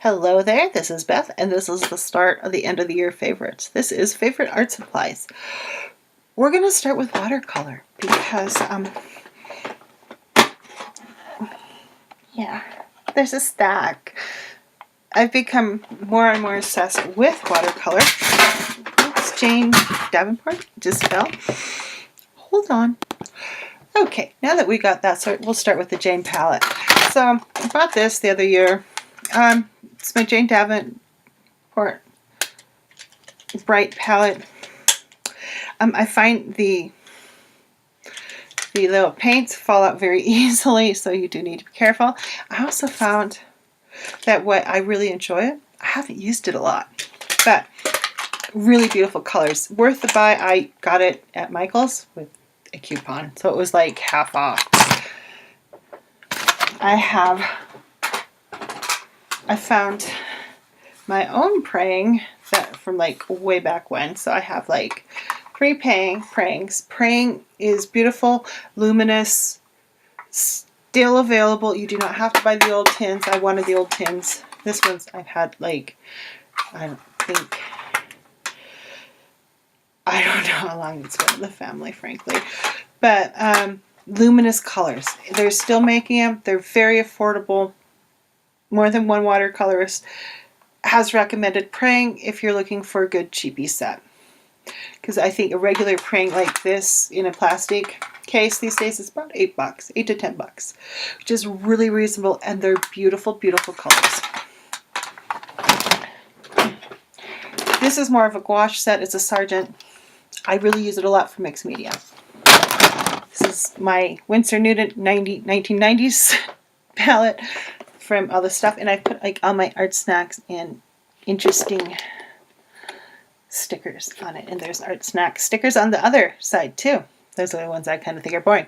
Hello there, this is Beth, and this is the start of the end of the year favorites. This is Favorite Art Supplies. We're going to start with watercolor because, there's a stack. I've become more and more obsessed with watercolor. Oops, Jane Davenport just fell. Hold on. Okay, now that we got that, so we'll start with the Jane palette. So I bought this the other year. It's my Jane Davenport Bright palette. I find the little paints fall out very easily, so you do need to be careful. I also found that what I really enjoy, I haven't used it a lot, but really beautiful colors. Worth the buy. I got it at Michael's with a coupon, so it was like half off. I found my own praying that from like way back when. So I have like 3 prayings. Praying is beautiful, luminous, still available. You do not have to buy the old tins. I wanted the old tins. This one's I've had like, I don't know how long it's been in the family, frankly. But luminous colors. They're still making them. They're very affordable. More than one watercolorist has recommended praying if you're looking for a good cheapy set. Because I think a regular praying like this in a plastic case these days is about $8, $8 to $10, which is really reasonable, and they're beautiful, beautiful colors. This is more of a gouache set. It's a Sargent. I really use it a lot for mixed media. This is my Winsor Newton 1990s palette from all the stuff, and I put like all my art snacks and interesting stickers on it. And there's art snack stickers on the other side too. Those are the ones I kind of think are boring.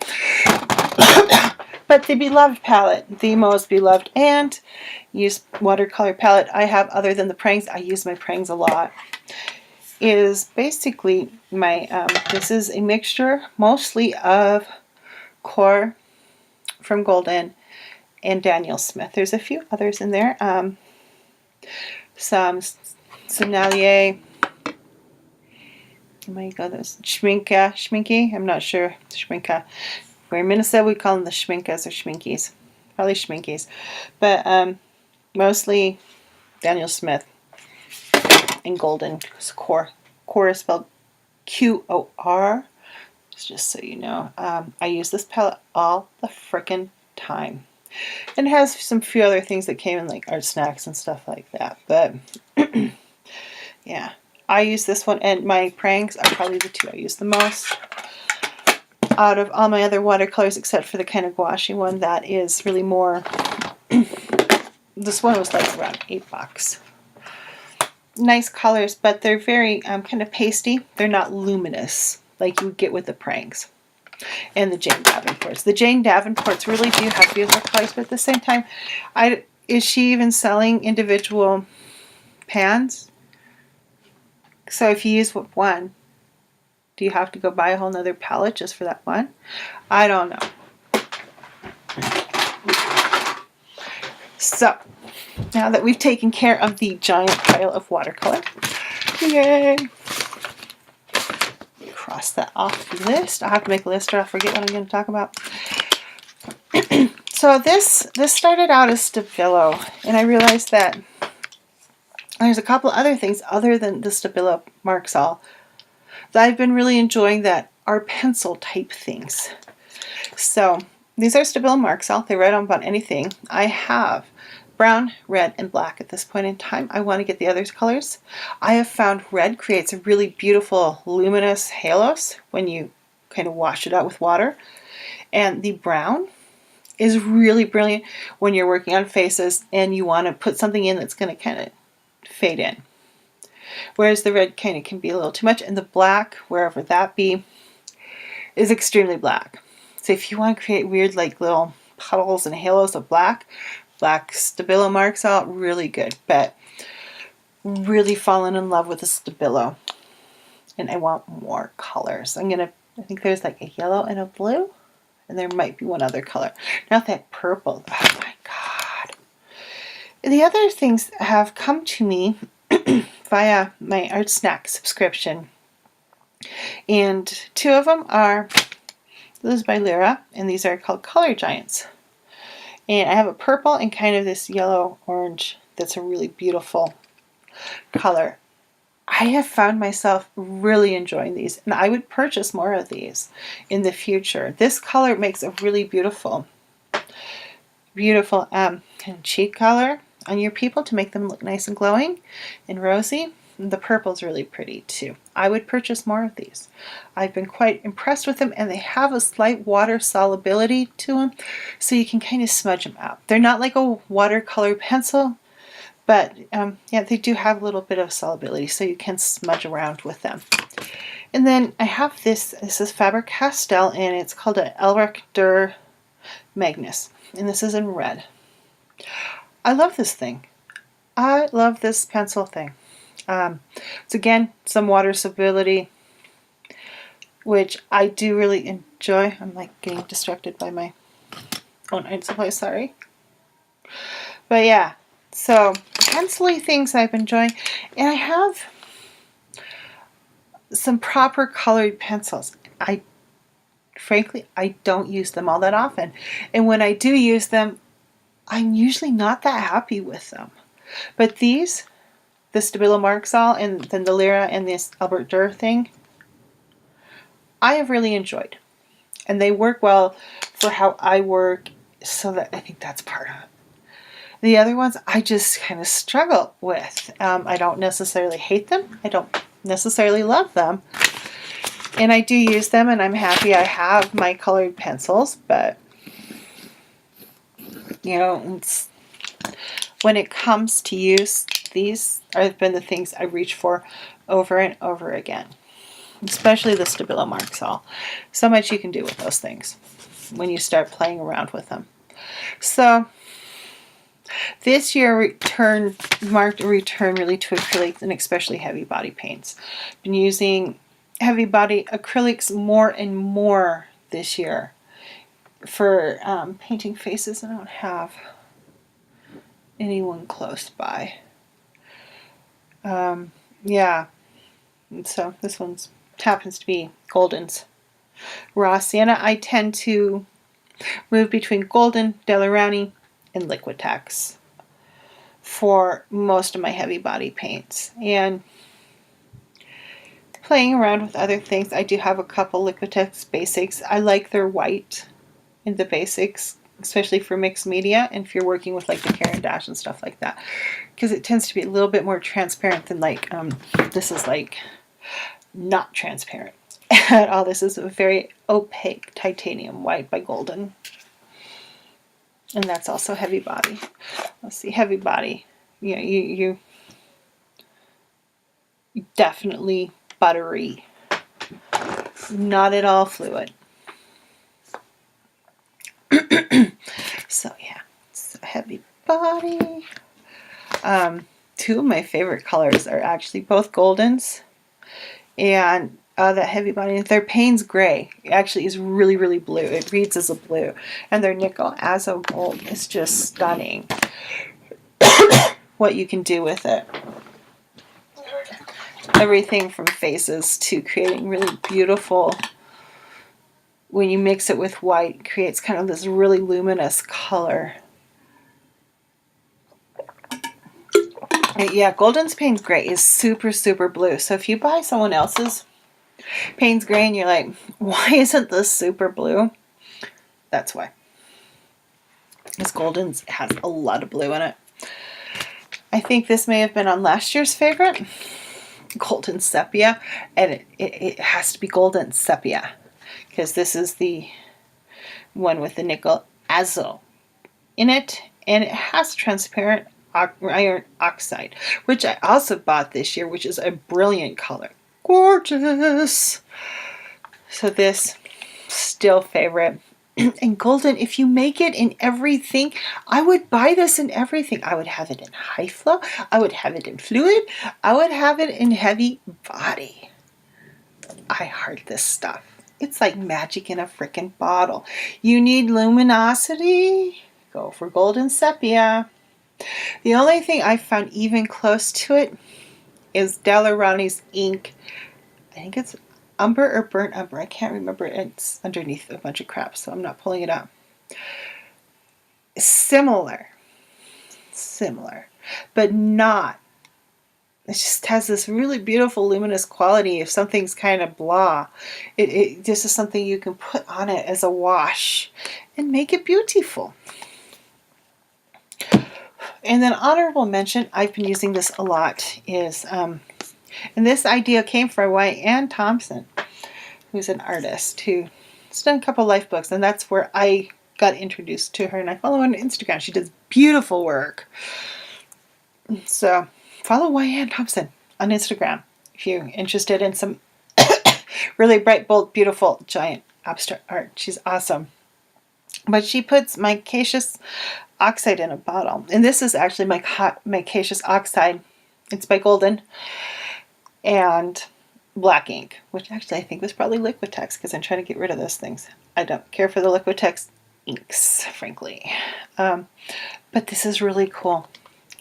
But the beloved palette, the most beloved and used watercolor palette I have, other than the prayings, I use my prayings a lot, is basically my, this is a mixture mostly of Core from Golden and Daniel Smith. There's a few others in there. Some Sennelier. Oh my god, those Schminke. I'm not sure. Schminke. We're in Minnesota, we call them the Schminkas or Schminkies. Probably Schminkies. But mostly Daniel Smith and Golden. Core. Core is spelled Q-O-R. Just so you know. I use this palette all the frickin' time. And it has some few other things that came in, like art snacks and stuff like that. But yeah, I use this one, and my prayings are probably the 2 I use the most out of all my other watercolors, except for the kind of gouache one that is really more. This one was like around $8. Nice colors, but they're very kind of pasty. They're not luminous like you get with the prayings. And the Jane Davenports. The Jane Davenports really do have beautiful colors, but at the same time, is she even selling individual pans? So if you use one, do you have to go buy a whole nother palette just for that one? I don't know. So now that we've taken care of the giant pile of watercolor, yay! Cross that off the list. I'll have to make a list or I'll forget what I'm going to talk about. So this started out as Stabilo, and I realized that there's a couple other things other than the Stabilo Marxall that I've been really enjoying that are pencil type things. So these are Stabilo Marxall. They write on about anything. I have brown, red, and black at this point in time. I want to get the other colors. I have found red creates a really beautiful luminous halos when you kind of wash it out with water. And the brown is really brilliant when you're working on faces and you want to put something in that's going to kind of fade in. Whereas the red kind of can be a little too much, and the black, wherever that be, is extremely black. So if you want to create weird like little puddles and halos of black Stabilo Marxall, really good. But really fallen in love with the Stabilo, and I want more colors. I think there's like a yellow and a blue, and there might be one other color. Not that purple. Oh my god. The other things have come to me via my Art Snack subscription. And two of them are, this is by Lyra, and these are called Color Giants. And I have a purple and kind of this yellow orange that's a really beautiful color. I have found myself really enjoying these, and I would purchase more of these in the future. This color makes a really beautiful kind of cheek color on your people to make them look nice and glowing and rosy. And the purple's really pretty too. I would purchase more of these. I've been quite impressed with them, and they have a slight water solubility to them, so you can kind of smudge them out. They're not like a watercolor pencil, but yeah, they do have a little bit of solubility, so you can smudge around with them. And then I have this is Faber-Castell, and it's called an Elric der Magnus, and this is in red. I love this thing. I love this pencil thing. It's again some water solubility, which I do really enjoy. I'm like getting distracted by my own art supply, sorry. But yeah, so pencil-y things I've been enjoying, and I have some proper colored pencils. Frankly, I don't use them all that often, and when I do use them, I'm usually not that happy with them. But these, the Stabilo Marxall and then the Lyra and this Albert Durr thing, I have really enjoyed. And they work well for how I work, so that I think that's part of it. The other ones I just kind of struggle with. I don't necessarily hate them. I don't necessarily love them. And I do use them, and I'm happy I have my colored pencils, but you know, when it comes to use, these have been the things I reach for over and over again, especially the Stabilo Marxall. So much you can do with those things when you start playing around with them. So this year marked a return really to acrylics, and especially heavy body paints. Been using heavy body acrylics more and more this year for painting faces. I don't have anyone close by. Yeah, and so this one's happens to be Golden's Raw Sienna. I tend to move between Golden, Daler-Rowney, and Liquitex for most of my heavy body paints. And playing around with other things, I do have a couple Liquitex basics. I like their white in the basics, especially for mixed media, and if you're working with like the Caran d'Ache and stuff like that, because it tends to be a little bit more transparent than like this is like not transparent at all. This is a very opaque titanium white by Golden, and that's also heavy body. Let's see, heavy body. Yeah, you definitely buttery, not at all fluid. So yeah, it's a heavy body. Two of my favorite colors are actually both Goldens and that heavy body. Their Payne's Gray actually is really, really blue. It reads as a blue. And their Nickel Azo Gold is just stunning what you can do with it. Everything from faces to creating really beautiful, when you mix it with white, it creates kind of this really luminous color. Yeah, Golden's Payne's Gray is super, super blue. So if you buy someone else's Payne's Gray and you're like, why isn't this super blue? That's why. This Golden's has a lot of blue in it. I think this may have been on last year's favorite, Golden Sepia, and it has to be Golden Sepia, because this is the one with the Nickel Azo in it, and it has transparent iron oxide, which I also bought this year, which is a brilliant color. Gorgeous! So this, still favorite. And Golden, if you make it in everything, I would buy this in everything. I would have it in high flow. I would have it in fluid. I would have it in heavy body. I heart this stuff. It's like magic in a freaking bottle. You need luminosity? Go for Golden Sepia. The only thing I found even close to it is Daler-Rowney's ink. I think it's umber or burnt umber. I can't remember. It's underneath a bunch of crap, so I'm not pulling it out. Similar, but not. It just has this really beautiful luminous quality. If something's kind of blah, this is something you can put on it as a wash and make it beautiful. And then honorable mention, I've been using this a lot, is, and this idea came from Wyann Thompson, who's an artist who's done a couple life books, and that's where I got introduced to her, and I follow her on Instagram. She does beautiful work. So follow Wyann Thompson on Instagram if you're interested in some really bright, bold, beautiful, giant abstract art. She's awesome. But she puts micaceous oxide in a bottle. And this is actually micaceous oxide. It's by Golden. And black ink, which actually I think was probably Liquitex, because I'm trying to get rid of those things. I don't care for the Liquitex inks, frankly. But this is really cool.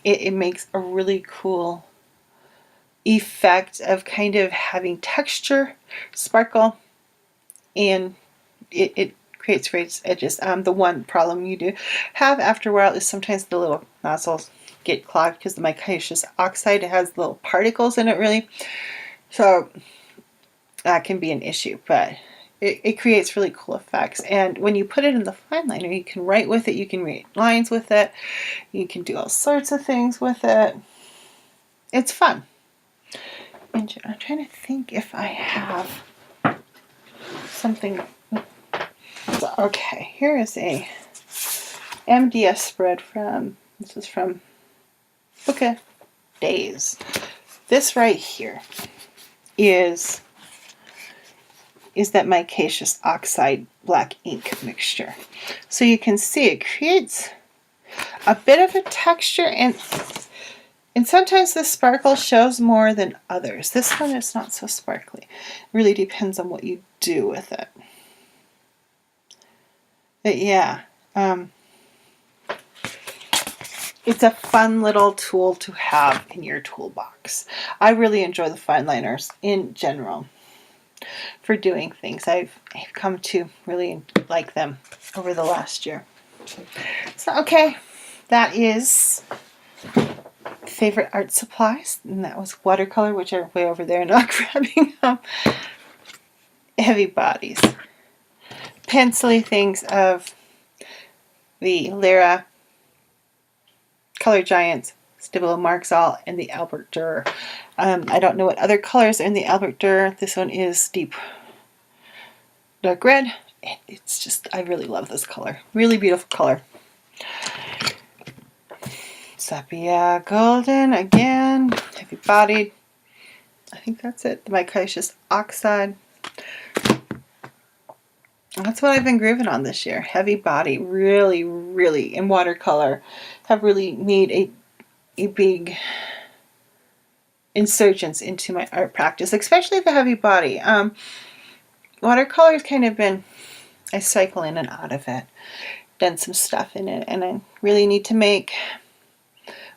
It makes a really cool effect of kind of having texture, sparkle, and it creates raised edges. The one problem you do have after a while is sometimes the little nozzles get clogged because the micaceous oxide has little particles in it, really. So that can be an issue, but it creates really cool effects. And when you put it in the fine liner, you can write with it, you can read lines with it, you can do all sorts of things with it. It's fun. And I'm trying to think if I have something. Okay, here is a MDS spread this is from Book of Days. This right here is that micaceous oxide black ink mixture. So you can see it creates a bit of a texture, and sometimes the sparkle shows more than others. This one is not so sparkly. It really depends on what you do with it. But yeah, it's a fun little tool to have in your toolbox. I really enjoy the fine liners in general for doing things. I've come to really like them over the last year. So, okay, that is favorite art supplies, and that was watercolor, which are way over there, not grabbing them. Heavy bodies. Pencily things of the Lyra, Color Giants, Stabilo Marxall, and the Albert Dürer. I don't know what other colors are in the Albert Dürer. This one is deep dark red. It's just, I really love this color. Really beautiful color. Sepia Golden, again, heavy bodied. I think that's it. The micaceous oxide. That's what I've been grooving on this year. Heavy body, really, really, in watercolor, have really made a big insurgence into my art practice, especially the heavy body. Watercolor's kind of been, I cycle in and out of it, done some stuff in it, and I really need to make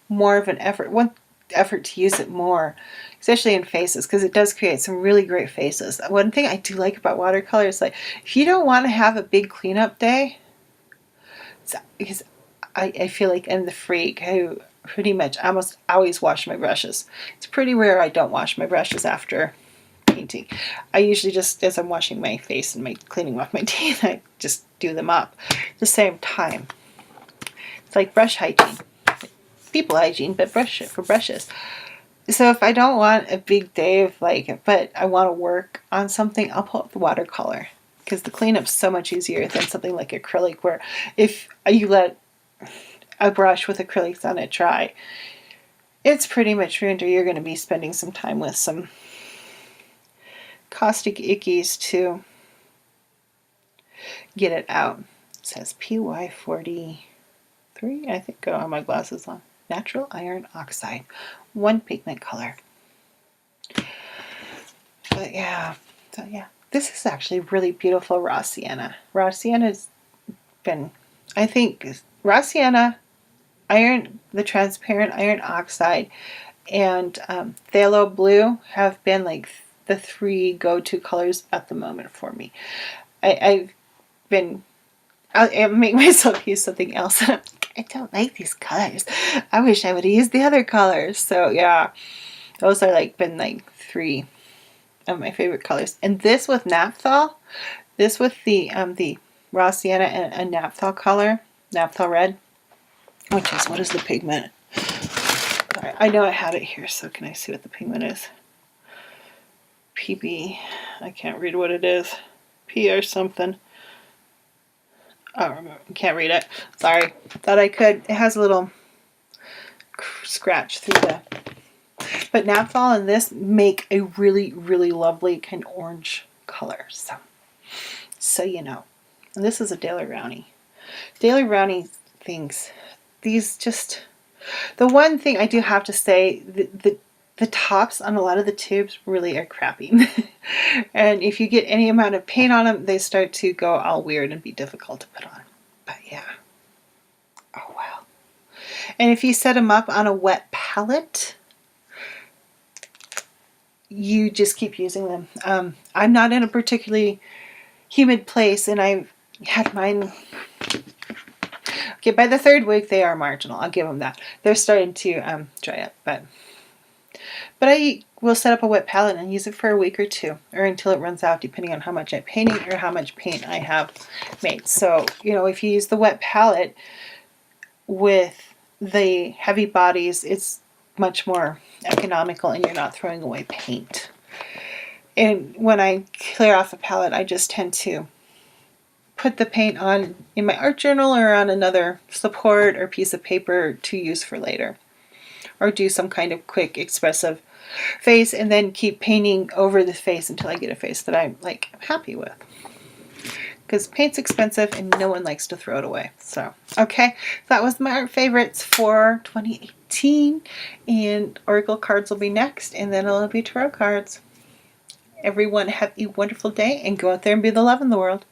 more of an effort, to use it more, especially in faces, because it does create some really great faces. One thing I do like about watercolor is, like, if you don't want to have a big cleanup day, because I feel like I'm the freak who pretty much almost always wash my brushes. It's pretty rare I don't wash my brushes after painting. I usually just, as I'm washing my face and cleaning off my teeth, I just do them up at the same time. It's like brush hygiene. People hygiene, but for brushes. So if I don't want a big day of but I want to work on something, I'll pull up the watercolor, because the cleanup's so much easier than something like acrylic, where if you let a brush with acrylics on it dry, it's pretty much ruined, or you're going to be spending some time with some caustic ickies to get it out. It says PY43, I think. I have my glasses on. Natural iron oxide, 1 pigment color. But yeah, so yeah, this is actually really beautiful raw sienna. Raw sienna's been, I think, raw sienna, the transparent iron oxide, and phthalo blue have been like the three go-to colors at the moment for me. I've been, I make myself use something else. And I'm like, I don't like these colors. I wish I would have used the other colors. So yeah, those are like been like three of my favorite colors. And this with Naphthol, this with the raw sienna and a Naphthol color, Naphthol red, which is, what is the pigment? I know I had it here, so can I see what the pigment is? PB, I can't read what it is. P or something. Oh, I can't read it. Sorry. Thought I could. It has a little scratch through the... But Naphthol and this make a really, really lovely kind of orange color. So you know. And this is a Daler Rowney. Daler Rowney things, these just... The one thing I do have to say, the tops on a lot of the tubes really are crappy. And if you get any amount of paint on them, they start to go all weird and be difficult to put on. But yeah. Oh wow. And if you set them up on a wet palette, you just keep using them. I'm not in a particularly humid place, and I've had mine... Okay, by the third week they are marginal. I'll give them that. They're starting to dry up, but I will set up a wet palette and use it for a week or two, or until it runs out, depending on how much I'm painting or how much paint I have made. So, you know, if you use the wet palette with the heavy bodies, it's much more economical and you're not throwing away paint. And when I clear off a palette, I just tend to put the paint on in my art journal or on another support or piece of paper to use for later. Or do some kind of quick expressive face and then keep painting over the face until I get a face that I'm like happy with. Because paint's expensive and no one likes to throw it away. So, okay, that was my art favorites for 2018. And Oracle cards will be next, and then it'll be tarot cards. Everyone have a wonderful day and go out there and be the love in the world.